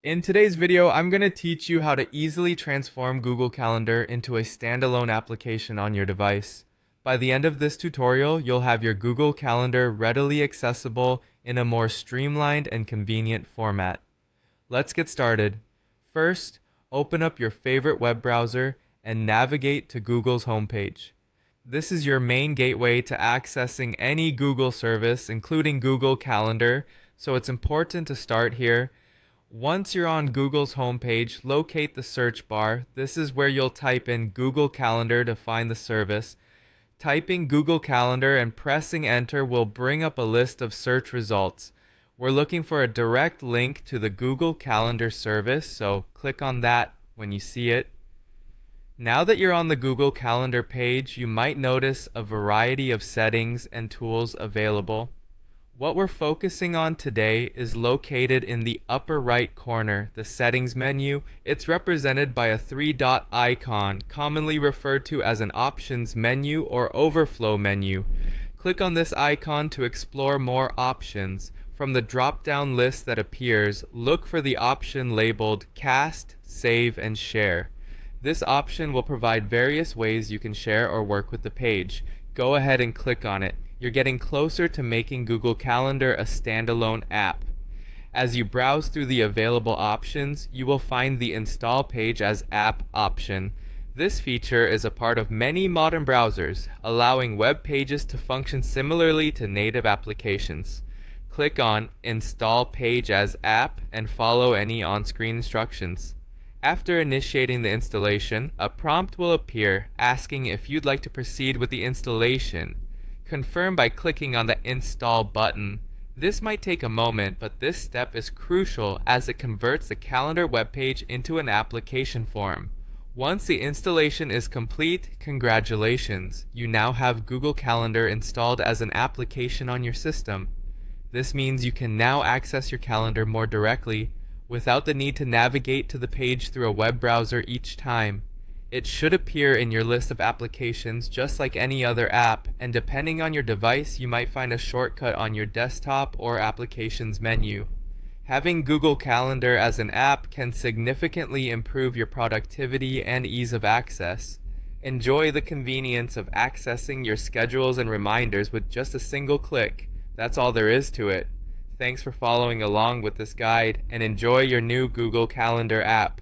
In today's video, I'm going to teach you how to easily transform Google Calendar into a standalone application on your device. By the end of this tutorial, you'll have your Google Calendar readily accessible in a more streamlined and convenient format. Let's get started. First, open up your favorite web browser and navigate to Google's homepage. This is your main gateway to accessing any Google service, including Google Calendar, so it's important to start here. Once you're on Google's homepage, locate the search bar. This is where you'll type in Google Calendar to find the service. Typing Google Calendar and pressing enter will bring up a list of search results. We're looking for a direct link to the Google Calendar service, so click on that when you see it. Now that you're on the Google Calendar page, you might notice a variety of settings and tools available. What we're focusing on today is located in the upper right corner, the settings menu. It's represented by a three-dot icon, commonly referred to as an options menu or overflow menu. Click on this icon to explore more options. From the drop-down list that appears, look for the option labeled Cast, Save, and Share. This option will provide various ways you can share or work with the page. Go ahead and click on it. You're getting closer to making Google Calendar a standalone app. As you browse through the available options, you will find the Install page as App option. This feature is a part of many modern browsers, allowing web pages to function similarly to native applications. Click on Install page as App and follow any on-screen instructions. After initiating the installation, a prompt will appear asking if you'd like to proceed with the installation. Confirm by clicking on the Install button. This might take a moment, but this step is crucial as it converts the calendar webpage into an application form. Once the installation is complete, congratulations! You now have Google Calendar installed as an application on your system. This means you can now access your calendar more directly without the need to navigate to the page through a web browser each time. It should appear in your list of applications just like any other app, and depending on your device, you might find a shortcut on your desktop or applications menu. Having Google Calendar as an app can significantly improve your productivity and ease of access. Enjoy the convenience of accessing your schedules and reminders with just a single click. That's all there is to it. Thanks for following along with this guide, and enjoy your new Google Calendar app.